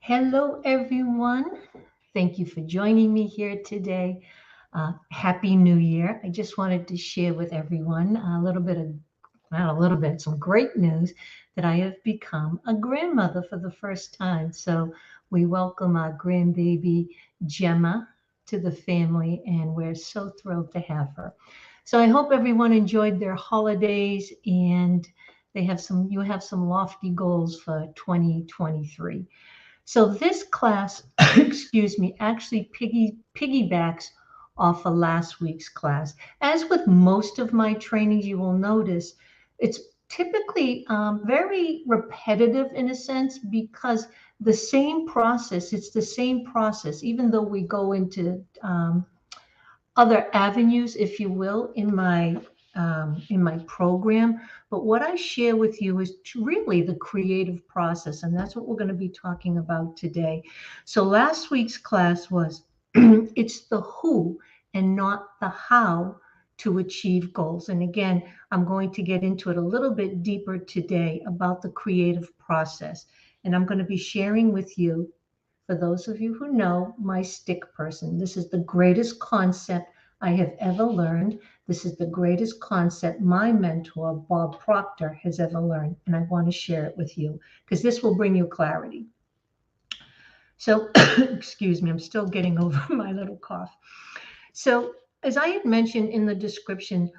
Hello, everyone. Thank you for joining me here today. Happy New Year. I just wanted to share with everyone a little bit of, not a little bit, some great news that I have become a grandmother for the first time. So we welcome our grandbaby Gemma to the family, and we're so thrilled to have her. So I hope everyone enjoyed their holidays and you have some lofty goals for 2023. So this class, excuse me, actually piggybacks off of last week's class. As with most of my trainings, you will notice it's typically very repetitive in a sense because it's the same process, even though we go into other avenues, if you will, in my program. But what I share with you is really the creative process, and that's what we're going to be talking about today. So last week's class was it's the who and not the how to achieve goals. And again, I'm going to get into it a little bit deeper today about the creative process. And I'm going to be sharing with you, for those of you who know, my stick person. This is the greatest concept I have ever learned. This is the greatest concept my mentor, Bob Proctor, has ever learned. And I want to share it with you because this will bring you clarity. So, excuse me, I'm still getting over my little cough. So, as I had mentioned in the description,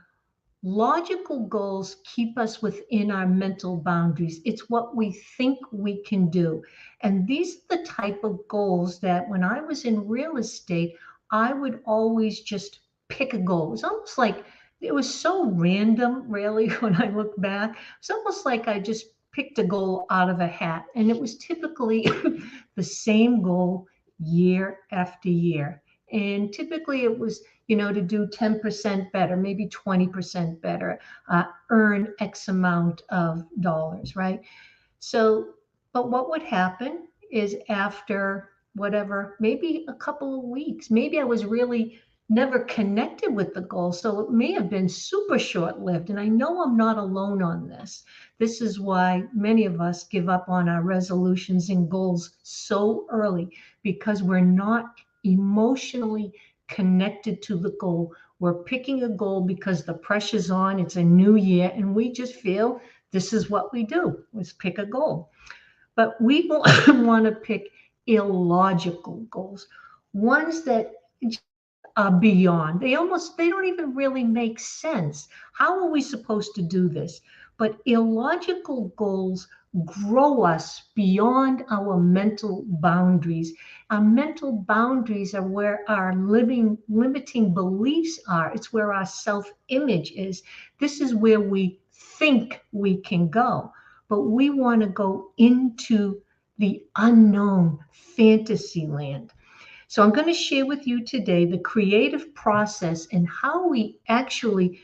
logical goals keep us within our mental boundaries. It's what we think we can do. And these are the type of goals that when I was in real estate, I would always just pick a goal. It's almost like it was so random, really, when I look back. It's almost like I just picked a goal out of a hat. And it was typically the same goal year after year. And typically it was to do 10% better, maybe 20% better, earn X amount of dollars, right? So, but what would happen is after whatever, maybe a couple of weeks, maybe I was really never connected with the goal. So it may have been super short lived. And I know I'm not alone on this. This is why many of us give up on our resolutions and goals so early because we're not emotionally connected to the goal. We're picking a goal because the pressure's on, it's a new year, and we just feel this is what we do, is pick a goal. But we want to pick illogical goals, ones that are beyond. They don't even really make sense. How are we supposed to do this? But illogical goals grow us beyond our mental boundaries. Our mental boundaries are where our limiting beliefs are. It's where our self-image is. This is where we think we can go. But we want to go into the unknown fantasy land. So I'm going to share with you today the creative process and how we actually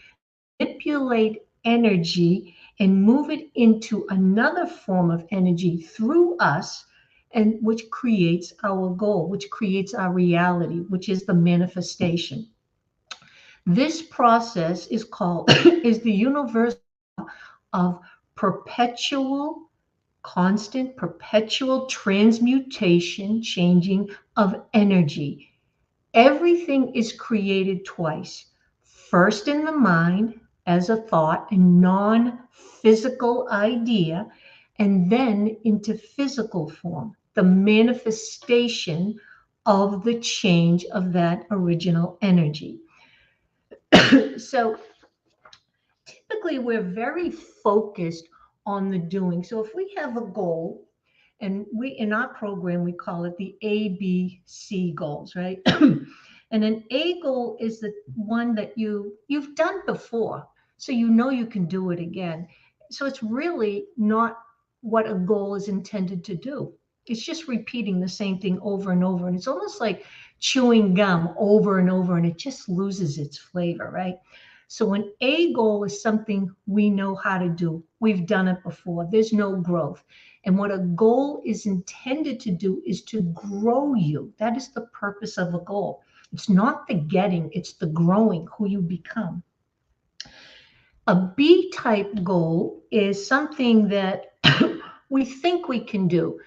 manipulate energy and move it into another form of energy through us, and which creates our goal, which creates our reality, which is the manifestation. This process is called is the universal of perpetual, constant, perpetual transmutation, changing of energy. Everything is created twice. First in the mind as a thought, a non-physical idea, and then into physical form, the manifestation of the change of that original energy. So typically we're very focused on the doing. So if we have a goal, and we in our program we call it the ABC goals, right? And an A goal is the one that you've done before, so you know you can do it again. So it's really not what a goal is intended to do. It's just repeating the same thing over and over, and it's almost like chewing gum over and over, and it just loses its flavor, right? So an A goal is something we know how to do. We've done it before. There's no growth. And what a goal is intended to do is to grow you. That is the purpose of a goal. It's not the getting, it's the growing, who you become. A B type goal is something that we think we can do.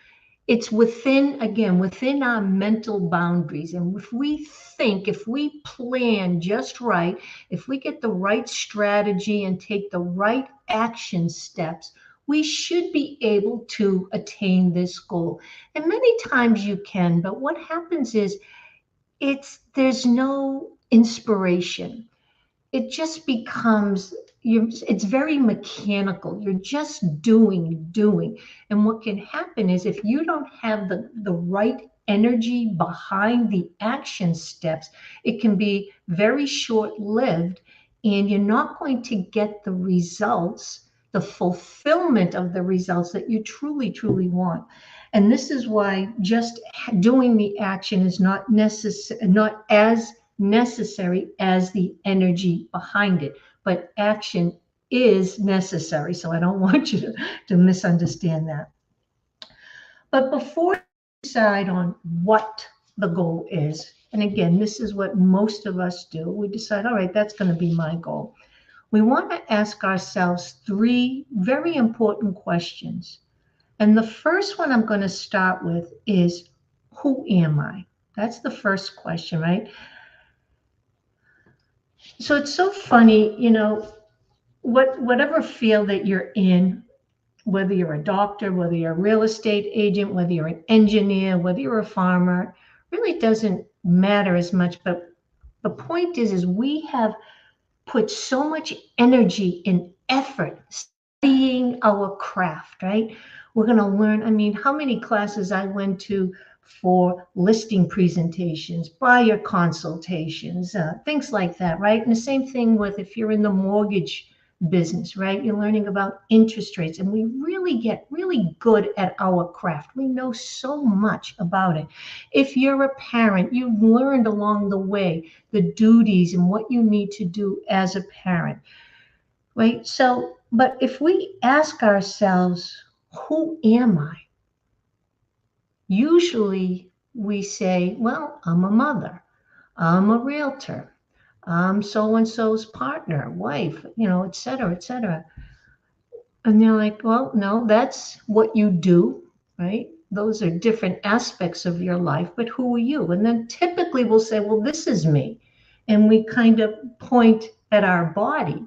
it's within, again, within our mental boundaries. And if we think, if we plan just right, if we get the right strategy and take the right action steps, we should be able to attain this goal. And many times you can, but what happens is there's no inspiration. It just becomes it's very mechanical. You're just doing. And what can happen is if you don't have the right energy behind the action steps, it can be very short-lived, and you're not going to get the results, the fulfillment of the results that you truly want. And this is why just doing the action is not as necessary as the energy behind it. But action is necessary. So I don't want you to misunderstand that. But before you decide on what the goal is, and again, this is what most of us do, we decide, all right, that's going to be my goal. We want to ask ourselves three very important questions. And the first one I'm going to start with is, who am I? That's the first question, right? So it's so funny, whatever field that you're in, whether you're a doctor, whether you're a real estate agent, whether you're an engineer, whether you're a farmer, really doesn't matter as much. But the point is we have put so much energy and effort studying our craft, right? We're going to learn. I mean, how many classes I went to for listing presentations, buyer consultations, things like that, right? And the same thing with if you're in the mortgage business, right? You're learning about interest rates, and we really get really good at our craft. We know so much about it. If you're a parent, you've learned along the way the duties and what you need to do as a parent, right? So, but if we ask ourselves, who am I? Usually we say, well, I'm a mother, I'm a realtor, I'm so-and-so's partner, wife, et cetera, et cetera. And they're like, well, no, that's what you do, right? Those are different aspects of your life, but who are you? And then typically we'll say, well, this is me. And we kind of point at our body.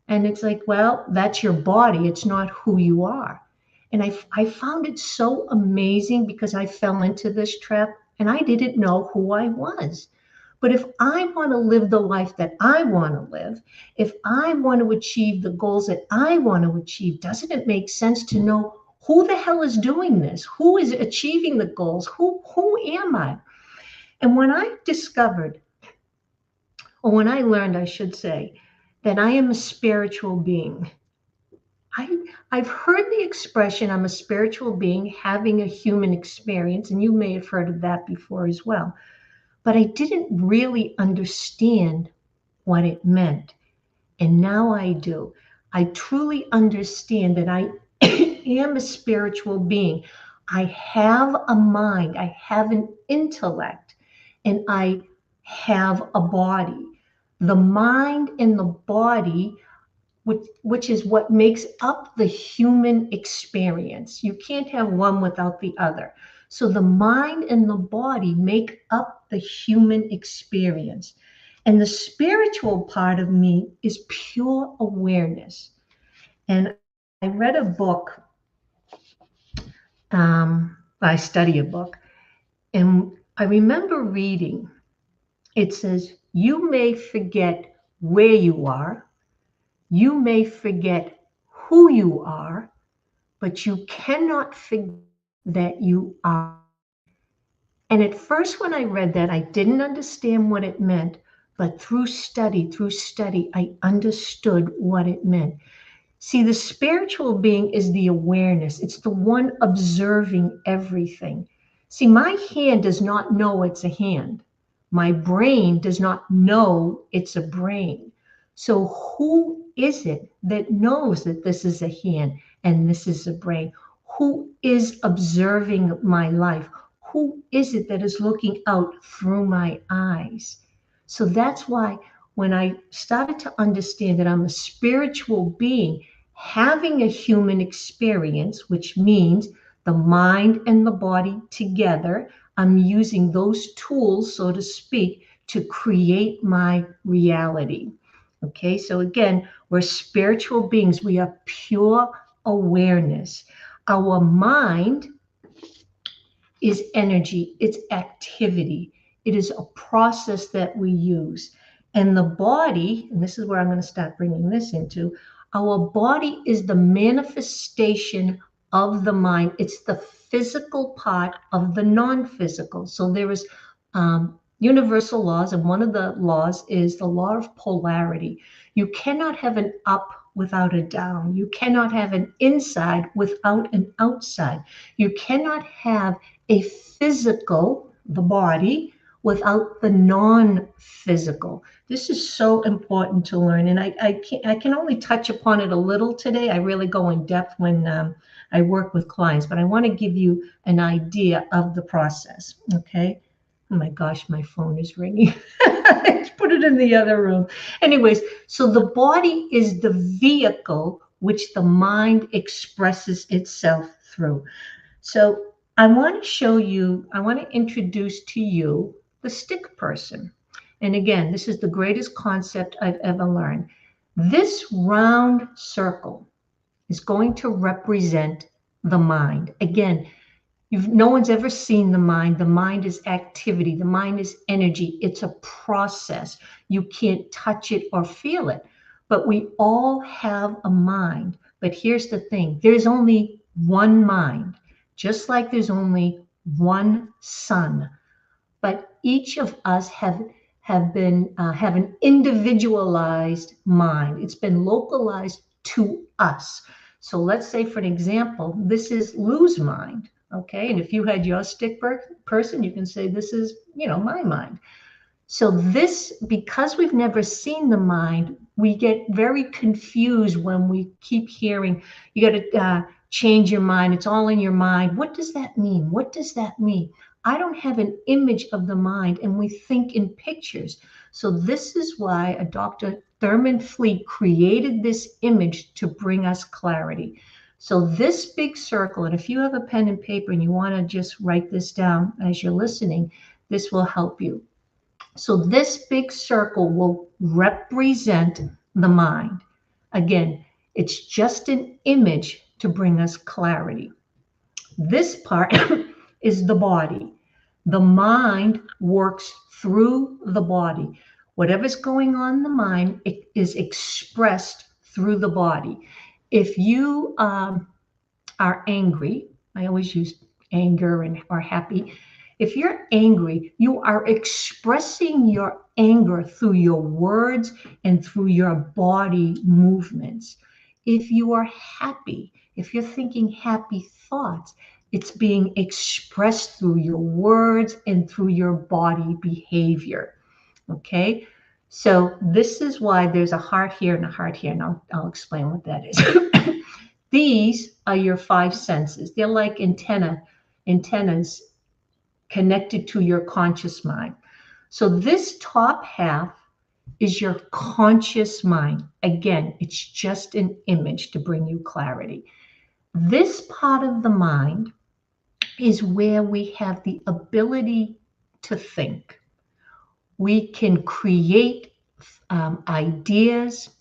And it's like, well, that's your body. It's not who you are. And I found it so amazing because I fell into this trap and I didn't know who I was. But if I want to live the life that I want to live, if I want to achieve the goals that I want to achieve, doesn't it make sense to know who the hell is doing this? Who is achieving the goals? Who am I? And when I discovered, or when I learned, I should say, that I am a spiritual being, I've heard the expression, I'm a spiritual being having a human experience, and you may have heard of that before as well. But I didn't really understand what it meant. And now I do. I truly understand that I am a spiritual being. I have a mind, I have an intellect, and I have a body. The mind and the body, which is what makes up the human experience. You can't have one without the other. So the mind and the body make up the human experience. And the spiritual part of me is pure awareness. And I read a book, I study a book, and I remember reading, it says, you may forget where you are, you may forget who you are, but you cannot forget that you are. And at first, when I read that, I didn't understand what it meant, but through study, I understood what it meant. See, the spiritual being is the awareness. It's the one observing everything. See, my hand does not know it's a hand. My brain does not know it's a brain. So who is it that knows that this is a hand and this is a brain? Who is observing my life? Who is it that is looking out through my eyes? So that's why when I started to understand that I'm a spiritual being having a human experience, which means the mind and the body together. I'm using those tools, so to speak, to create my reality. Okay, so again, we're spiritual beings. We are pure awareness. Our mind is energy, it's activity, it is a process that we use. And the body, and this is where I'm going to start bringing this into, our body is the manifestation of the mind. It's the physical part of the non-physical. So there is universal laws, and one of the laws is the law of polarity. You cannot have an up without a down. You cannot have an inside without an outside. You cannot have a physical, the body, without the non-physical. This is so important to learn, and I can only touch upon it a little today. I really go in depth when I work with clients, but I want to give you an idea of the process. Okay. Oh my gosh, my phone is ringing. I put it in the other room. Anyways, so the body is the vehicle which the mind expresses itself through. So I want to show you, I want to introduce to you the stick person. And again, this is the greatest concept I've ever learned. This round circle is going to represent the mind. Again, no one's ever seen the mind. The mind is activity. The mind is energy. It's a process. You can't touch it or feel it. But we all have a mind. But here's the thing. There's only one mind, just like there's only one sun. But each of us have an individualized mind. It's been localized to us. So let's say, for an example, this is Lou's mind. Okay, and if you had your stick person, you can say this is, my mind. So this, because we've never seen the mind, we get very confused when we keep hearing, you got to change your mind. It's all in your mind. What does that mean? What does that mean? I don't have an image of the mind, and we think in pictures. So this is why a Dr. Thurman Fleet created this image to bring us clarity. So this big circle, and if you have a pen and paper and you want to just write this down as you're listening, this will help you. So this big circle will represent the mind. Again, it's just an image to bring us clarity. This part is the body. The mind works through the body. Whatever's going on in the mind, it is expressed through the body. If you are angry, I always use anger or happy. If you're angry, you are expressing your anger through your words and through your body movements. If you are happy, if you're thinking happy thoughts, it's being expressed through your words and through your body behavior. Okay? So this is why there's a heart here and a heart here, and I'll explain what that is. These are your five senses. They're like antennas connected to your conscious mind. So this top half is your conscious mind. Again, it's just an image to bring you clarity. This part of the mind is where we have the ability to think. We can create ideas.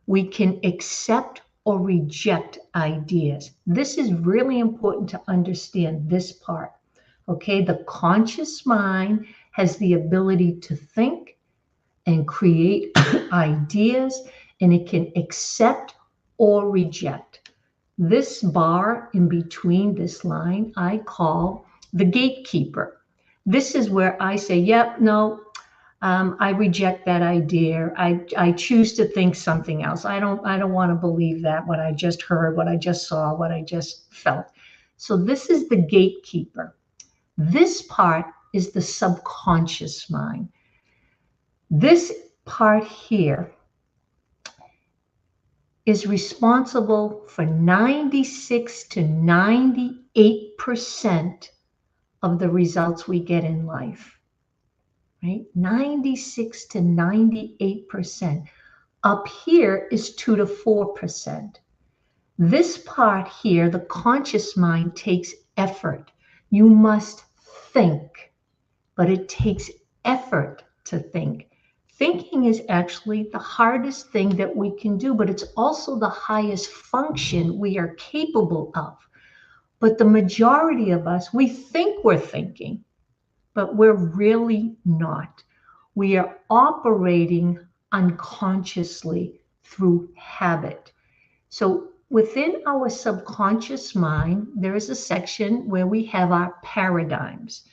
We can accept or reject ideas. This is really important to understand this part. Okay, the conscious mind has the ability to think and create ideas, and it can accept or reject. This bar in between this line, I call the gatekeeper. This is where I say, yep, no, I reject that idea. I choose to think something else. I don't want to believe that, what I just heard, what I just saw, what I just felt. So this is the gatekeeper. This part is the subconscious mind. This part here is responsible for 96 to 98% of the results we get in life, right? 96 to 98%. Up here is 2 to 4%. This part here, the conscious mind, takes effort. You must think, but it takes effort to think. Thinking is actually the hardest thing that we can do, but it's also the highest function we are capable of. But the majority of us, we think we're thinking, but we're really not. We are operating unconsciously through habit. So within our subconscious mind, there is a section where we have our paradigms.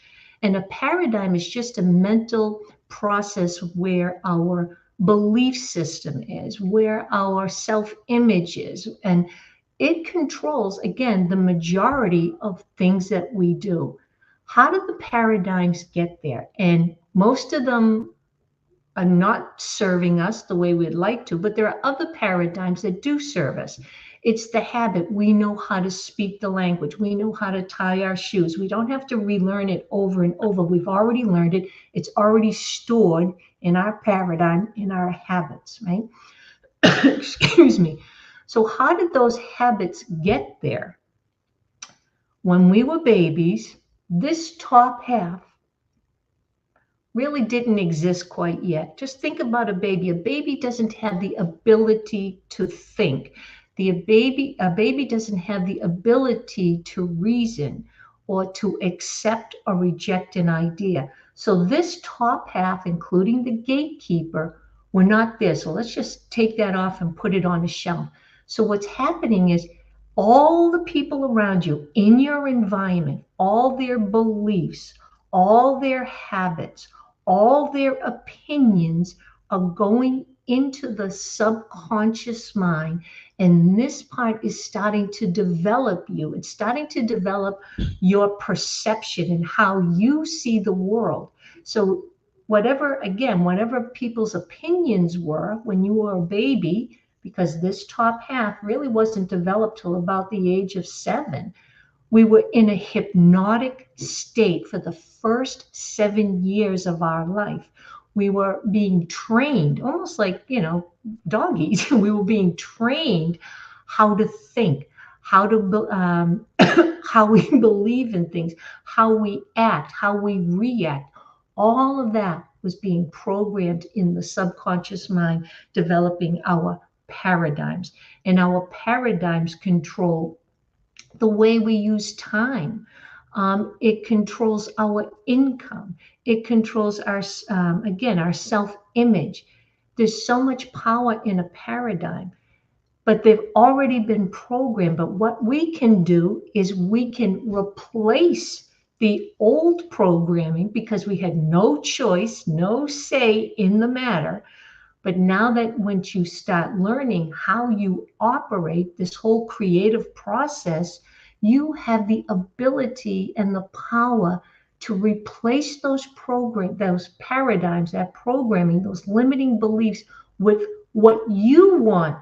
And a paradigm is just a mental process where our belief system is, where our self-image is. And it controls, again, the majority of things that we do. How do the paradigms get there? And most of them are not serving us the way we'd like to, but there are other paradigms that do serve us. It's the habit. We know how to speak the language. We know how to tie our shoes. We don't have to relearn it over and over. We've already learned it. It's already stored in our paradigm, in our habits, right? Excuse me. So how did those habits get there? When we were babies, this top half really didn't exist quite yet. Just think about a baby. A baby doesn't have the ability to think. A baby doesn't have the ability to reason or to accept or reject an idea. So this top half, including the gatekeeper, were not there. So let's just take that off and put it on a shelf. So what's happening is all the people around you in your environment, all their beliefs, all their habits, all their opinions are going into the subconscious mind. And this part is starting to develop you. It's starting to develop your perception and how you see the world. So whatever people's opinions were when you were a baby, because this top half really wasn't developed till about the age of 7. We were in a hypnotic state for the first 7 years of our life. We were being trained, almost like, doggies. We were being trained how to think, how we believe in things, how we act, how we react. All of that was being programmed in the subconscious mind, developing our paradigms. And our paradigms control the way we use time. It controls our income. It controls our self-image. There's so much power in a paradigm, but they've already been programmed. But what we can do is we can replace the old programming because we had no choice, no say in the matter. But now that once you start learning how you operate this whole creative process, you have the ability and the power to replace those paradigms, that programming, those limiting beliefs with what you want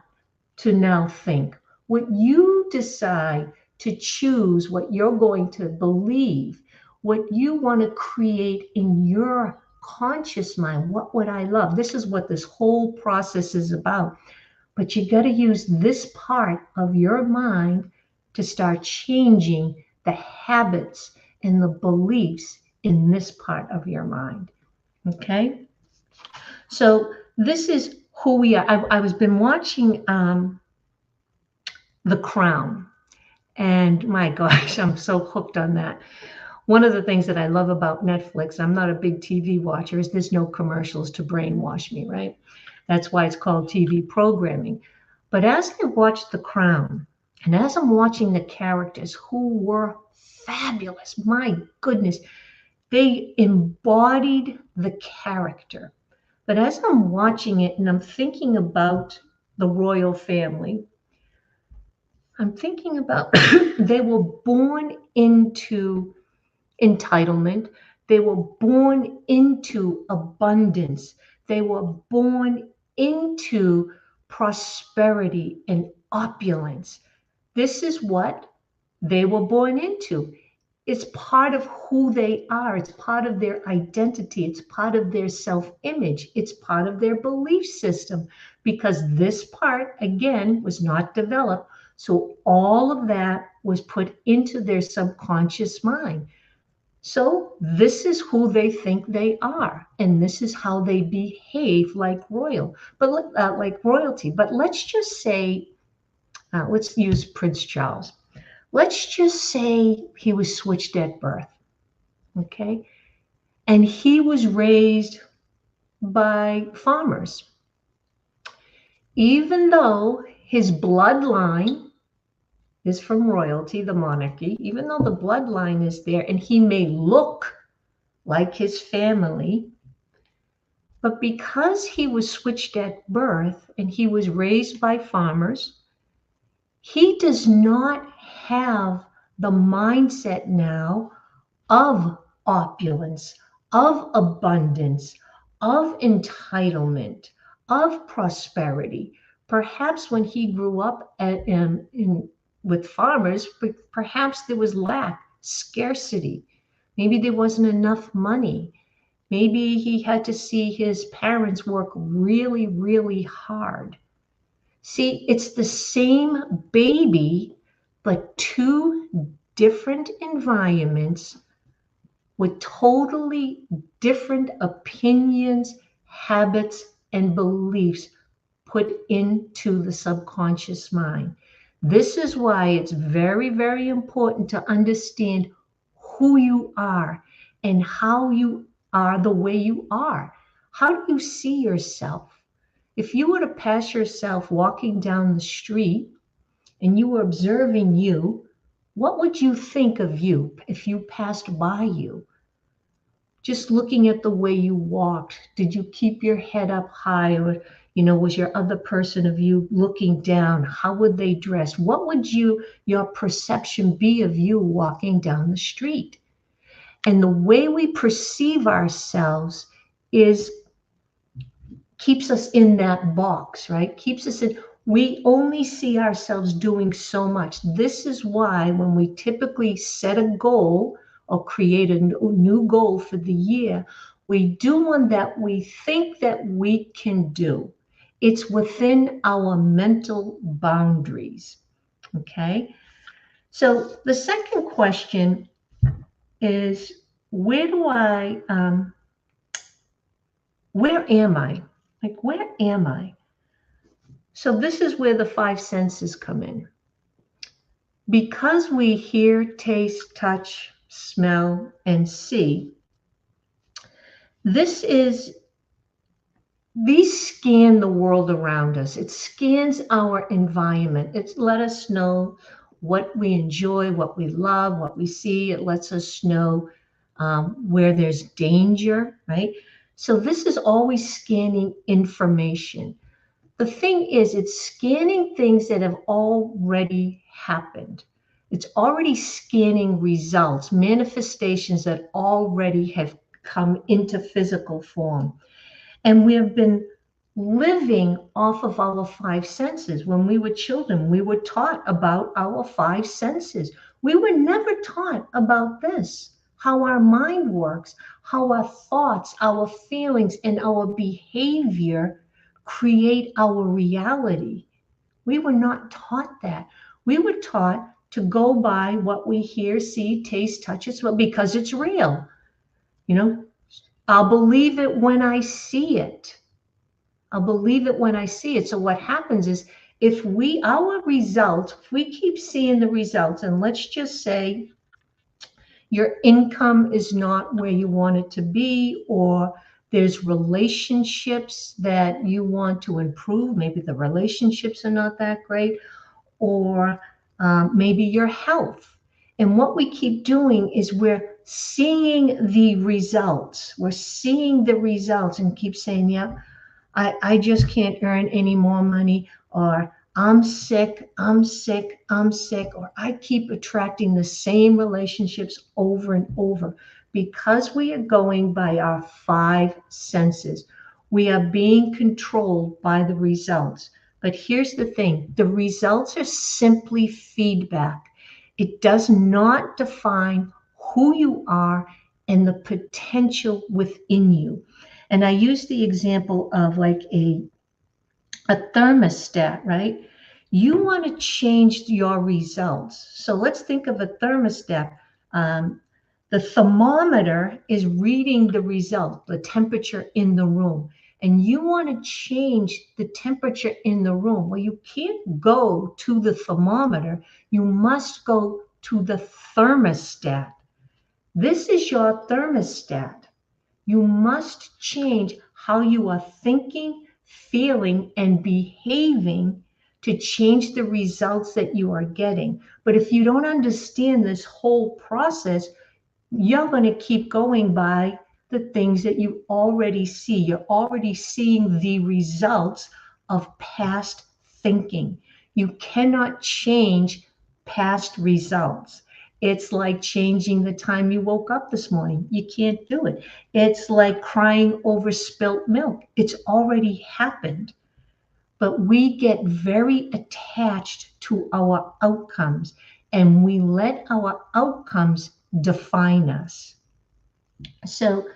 to now think, what you decide to choose, what you're going to believe, what you want to create in your conscious mind. What would I love? This is what this whole process is about. But you got to use this part of your mind to start changing the habits and the beliefs in this part of your mind. Okay? So this is who we are. I was been watching The Crown, and my gosh, I'm so hooked on that. One of the things that I love about Netflix, I'm not a big TV watcher, is there's no commercials to brainwash me, right? That's why it's called TV programming. But as I watched The Crown, and as I'm watching the characters who were fabulous, my goodness, they embodied the character. But as I'm watching it and I'm thinking about the royal family, I'm thinking about they were born into entitlement. They were born into abundance. They were born into prosperity and opulence. This is what they were born into. It's part of who they are. It's part of their identity. It's part of their self-image. It's part of their belief system, because this part, again, was not developed. So all of that was put into their subconscious mind. So this is who they think they are, and this is how they behave like like royalty. But let's just say, let's use Prince Charles. Let's just say he was switched at birth, okay? And he was raised by farmers. Even though his bloodline is from royalty, the monarchy, even though the bloodline is there and he may look like his family, but because he was switched at birth and he was raised by farmers, he does not have the mindset now of opulence, of abundance, of entitlement, of prosperity. Perhaps when he grew up with farmers, perhaps there was lack, scarcity. Maybe there wasn't enough money. Maybe he had to see his parents work really, really hard. See, it's the same baby, but two different environments with totally different opinions, habits, and beliefs put into the subconscious mind. This is why it's very, very important to understand who you are and how you are the way you are. How do you see yourself? If you were to pass yourself walking down the street and you were observing you, what would you think of you if you passed by you? Just looking at the way you walked, did you keep your head up high, or was your other person of you looking down? How would they dress? What would your perception be of you walking down the street? And the way we perceive ourselves keeps us in that box, right? Keeps us in, we only see ourselves doing so much. This is why when we typically set a goal or create a new goal for the year, we do one that we think that we can do. It's within our mental boundaries, okay? So the second question is, where am I? Like, where am I? So this is where the five senses come in. Because we hear, taste, touch, smell, and see, these scan the world around us. It scans our environment. It lets us know what we enjoy, what we love, what we see. It lets us know where there's danger, right? So this is always scanning information. The thing is, it's scanning things that have already happened. It's already scanning results, manifestations that already have come into physical form. And we have been living off of our five senses. When we were children, we were taught about our five senses. We were never taught about this, how our mind works, how our thoughts, our feelings, and our behavior create our reality. We were not taught that. We were taught to go by what we hear, see, taste, touch, it, smell, because it's real. I'll believe it when I see it. I'll believe it when I see it. So what happens is, if we keep seeing the results, and let's just say your income is not where you want it to be, or there's relationships that you want to improve. Maybe the relationships are not that great, or maybe your health. And what we keep doing is we're seeing the results. We're seeing the results and keep saying, yeah, I just can't earn any more money, or I'm sick, or I keep attracting the same relationships over and over, because we are going by our five senses. We are being controlled by the results. But here's the thing, the results are simply feedback. It does not define who you are and the potential within you. And I use the example of like a thermostat, right? You want to change your results. So let's think of a thermostat. Um, the thermometer is reading the result, the temperature in the room, and you want to change the temperature in the room. Well, you can't go to the thermometer, you must go to the thermostat. This is your thermostat. You must change how you are thinking, feeling, and behaving to change the results that you are getting. But if you don't understand this whole process, you're going to keep going by the things that you already see. You're already seeing the results of past thinking. You cannot change past results. It's like changing the time you woke up this morning. You can't do it. It's like crying over spilt milk. It's already happened. But we get very attached to our outcomes and we let our outcomes define us. So,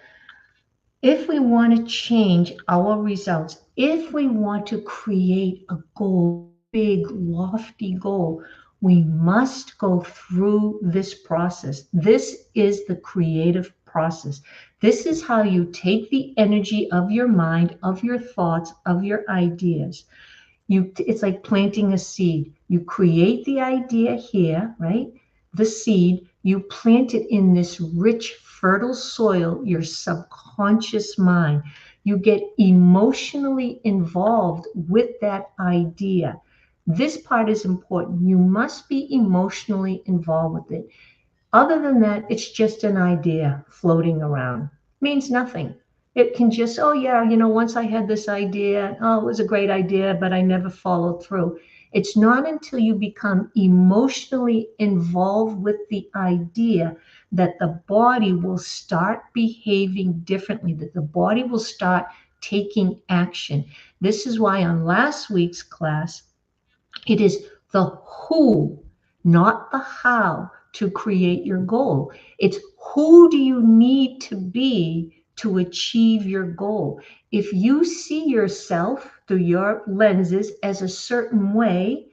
if we want to change our results, if we want to create a goal, big, lofty goal, we must go through this process. This is the creative process. This is how you take the energy of your mind, of your thoughts, of your ideas. It's like planting a seed. You create the idea here, right? The seed, you plant it in this rich, fertile soil, your subconscious mind. You get emotionally involved with that idea. This part is important. You must be emotionally involved with it. Other than that, it's just an idea floating around. It means nothing. It can just, oh yeah, once I had this idea, oh, it was a great idea, but I never followed through. It's not until you become emotionally involved with the idea that the body will start behaving differently, that the body will start taking action. This is why on last week's class, it is the who, not the how, to create your goal. It's who do you need to be to achieve your goal. If you see yourself through your lenses as a certain way,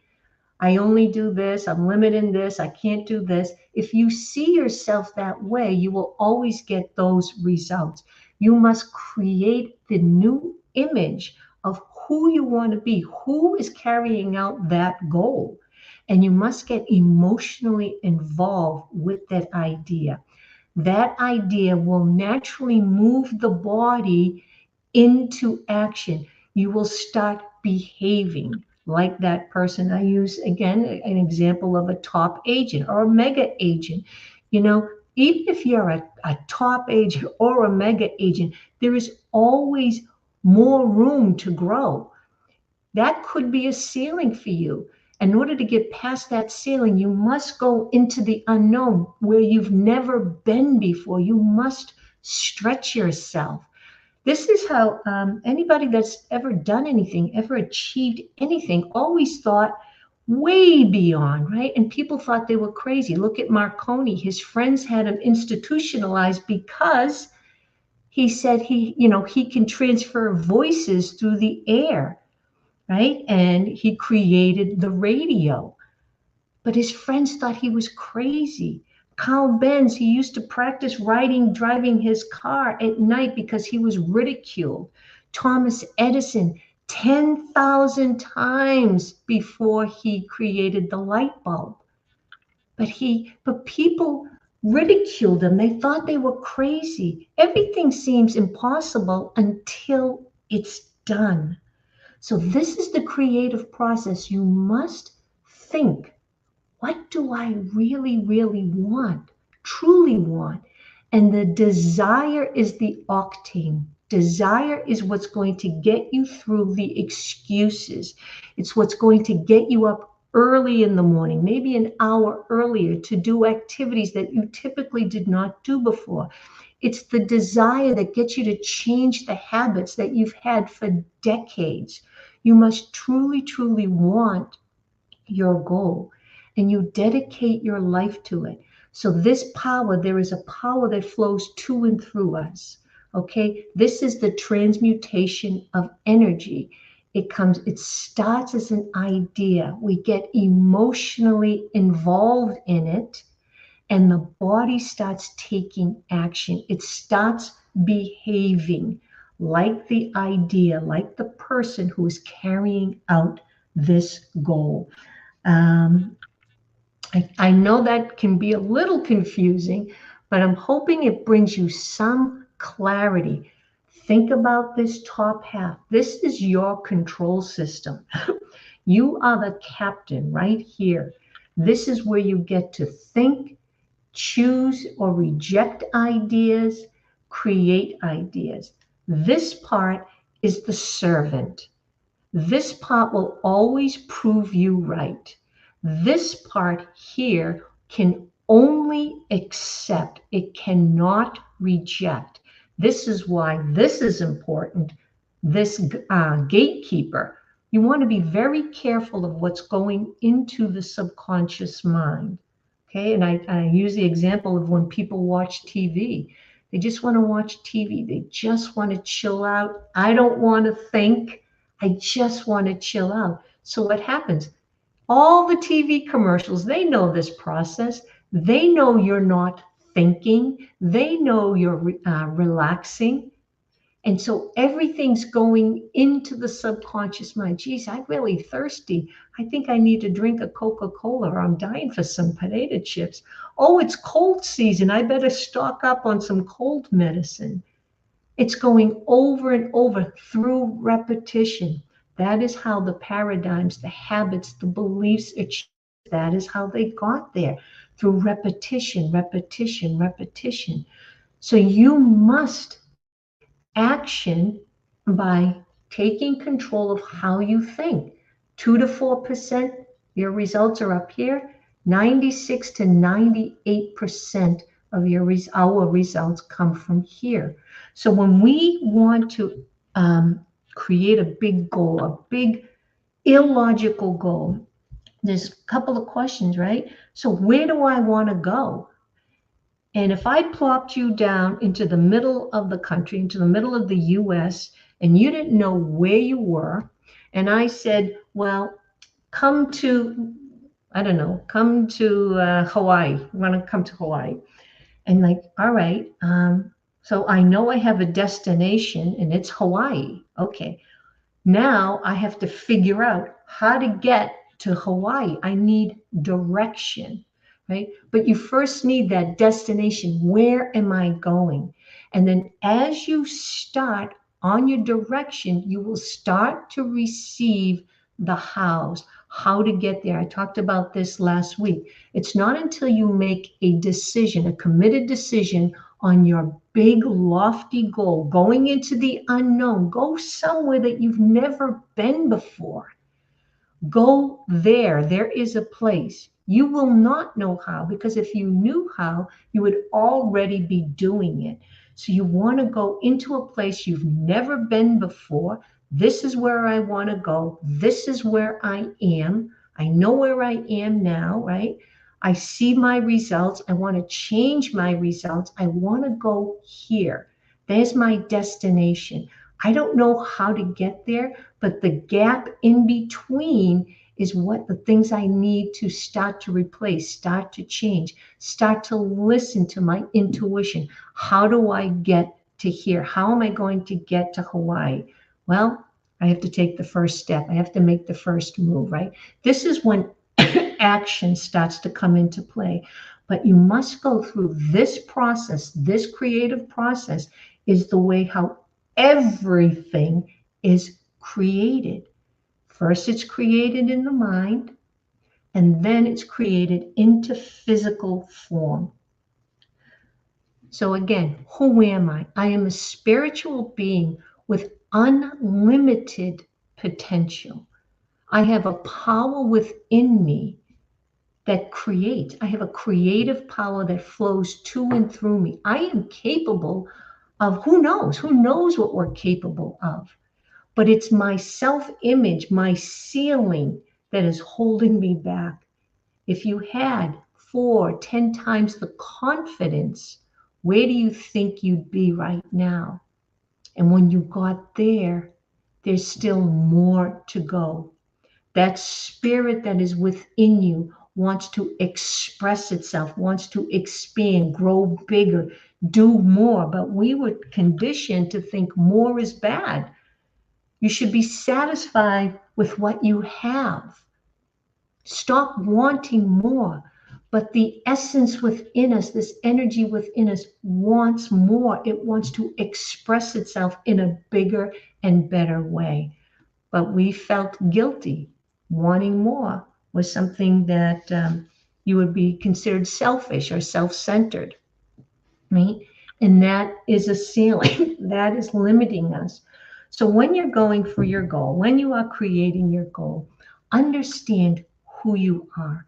I only do this, I'm limited in this, I can't do this. If you see yourself that way, you will always get those results. You must create the new image of who you want to be, who is carrying out that goal. And you must get emotionally involved with that idea. That idea will naturally move the body into action. You will start behaving like that person. I use again an example of a top agent or a mega agent. Even if you're a top agent or a mega agent, there is always more room to grow. That could be a ceiling for you. In order to get past that ceiling, you must go into the unknown where you've never been before. You must stretch yourself. This is how anybody that's ever done anything, ever achieved anything, always thought way beyond, right? And people thought they were crazy. Look at Marconi. His friends had him institutionalized because he said he can transfer voices through the air, right? And he created the radio. But his friends thought he was crazy. Carl Benz, he used to practice driving his car at night because he was ridiculed. Thomas Edison, 10,000 times before he created the light bulb. But people ridiculed him. They thought they were crazy. Everything seems impossible until it's done. So this is the creative process. You must think, what do I really, really want, truly want? And the desire is the octane. Desire is what's going to get you through the excuses. It's what's going to get you up early in the morning, maybe an hour earlier, to do activities that you typically did not do before. It's the desire that gets you to change the habits that you've had for decades. You must truly, truly want your goal and you dedicate your life to it. So this power, there is a power that flows to and through us. Okay, this is the transmutation of energy. It starts as an idea. We get emotionally involved in it, and the body starts taking action. It starts behaving like the idea, like the person who is carrying out this goal. Um, I know that can be a little confusing, but I'm hoping it brings you some clarity. Think about this top half. This is your control system. You are the captain right here. This is where you get to think, choose or reject ideas, create ideas. This part is the servant. This part will always prove you right. This part here can only accept, it cannot reject. This is why this is important. This gatekeeper, you want to be very careful of what's going into the subconscious mind. Okay, and I use the example of when people watch TV. They just want to watch TV. They just want to chill out. I don't want to think. I just want to chill out. So what happens? All the TV commercials, they know this process. They know you're not thinking. They know you're relaxing. And so everything's going into the subconscious mind. Geez, I'm really thirsty. I think I need to drink a Coca-Cola, or I'm dying for some potato chips. Oh, it's cold season. I better stock up on some cold medicine. It's going over and over through repetition. That is how the paradigms, the habits, the beliefs achieve. That is how they got there, through repetition, repetition, repetition. So you must take action by taking control of how you think. 2 to 4%, your results are up here. 96 to 98% of our results come from here. So when we want to create a big goal, a big illogical goal, there's a couple of questions, right? So where do I want to go? And if I plopped you down into the middle of the country, into the middle of the US, and you didn't know where you were, and I said, well, come to, I don't know, come to Hawaii. I want to come to Hawaii. And like, all right, so I know I have a destination and it's Hawaii. Okay. Now I have to figure out how to get to Hawaii. I need direction, right? But you first need that destination. Where am I going? And then as you start on your direction, you will start to receive the hows, how to get there. I talked about this last week. It's not until you make a decision, a committed decision on your big lofty goal, going into the unknown, go somewhere that you've never been before. Go there. There is a place. You will not know how, because if you knew how, you would already be doing it. So you want to go into a place you've never been before. This is where I want to go. This is where I am. I know where I am now, right? I see my results. I want to change my results. I want to go here. There's my destination. I don't know how to get there, but the gap in between is what the things I need to start to replace, start to change, start to listen to my intuition. How do I get to here? How am I going to get to Hawaii? Well, I have to take the first step. I have to make the first move, right? This is when action starts to come into play. But you must go through this process. This creative process is the way how everything is created. First, it's created in the mind, and then it's created into physical form. So again, who am I? I am a spiritual being with unlimited potential. I have a power within me that creates. I have a creative power that flows to and through me. I am capable of, who knows what we're capable of. But it's my self-image, my ceiling, that is holding me back. If you had 4, 10 times the confidence, where do you think you'd be right now? And when you got there, there's still more to go. That spirit that is within you wants to express itself, wants to expand, grow bigger, do more. But we were conditioned to think more is bad. You should be satisfied with what you have. Stop wanting more. But the essence within us, this energy within us, wants more. It wants to express itself in a bigger and better way. But we felt guilty. Wanting more was something that you would be considered selfish or self-centered, right? And that is a ceiling. That is limiting us. So when you're going for your goal, when you are creating your goal, understand who you are.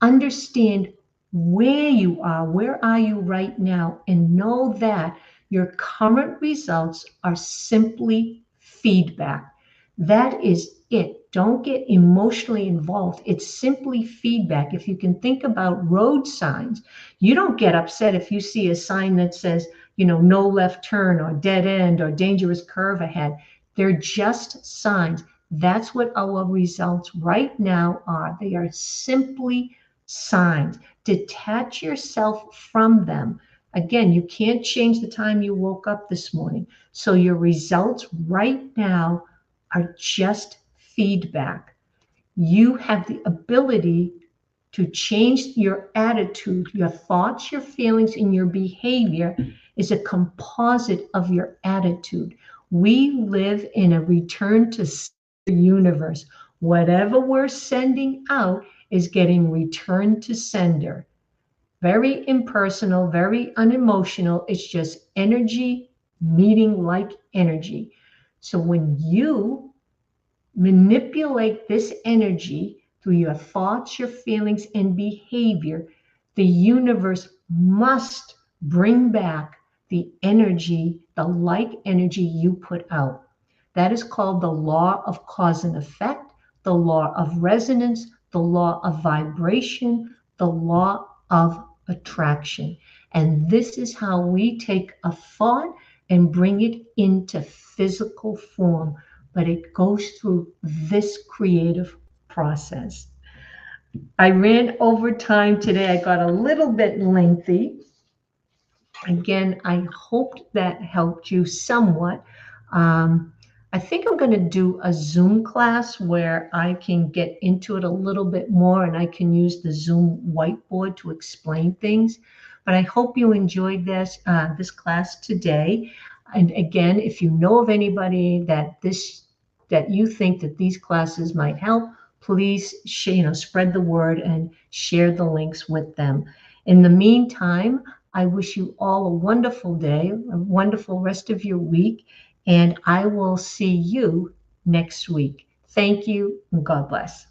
Understand where you are. Where are you right now? And know that your current results are simply feedback. That is it. Don't get emotionally involved. It's simply feedback. If you can think about road signs, you don't get upset if you see a sign that says, no left turn or dead end or dangerous curve ahead. They're just signs. That's what our results right now are. They are simply signs. Detach yourself from them. Again, you can't change the time you woke up this morning. So your results right now are just feedback. You have the ability to change your attitude. Your thoughts, your feelings, and your behavior is a composite of your attitude. We live in a return to the universe. Whatever we're sending out is getting returned to sender. Very impersonal, very unemotional. It's just energy meeting like energy. So when you manipulate this energy through your thoughts, your feelings, and behavior, the universe must bring back the energy, the like energy you put out. That is called the law of cause and effect, the law of resonance, the law of vibration, the law of attraction. And this is how we take a thought and bring it into physical form. But it goes through this creative process. I ran over time today. I got a little bit lengthy. Again, I hoped that helped you somewhat. I think I'm going to do a Zoom class where I can get into it a little bit more and I can use the Zoom whiteboard to explain things. But I hope you enjoyed this class today. And again, if you know of anybody that you think that these classes might help, please spread the word and share the links with them. In the meantime, I wish you all a wonderful day, a wonderful rest of your week, and I will see you next week. Thank you, and God bless.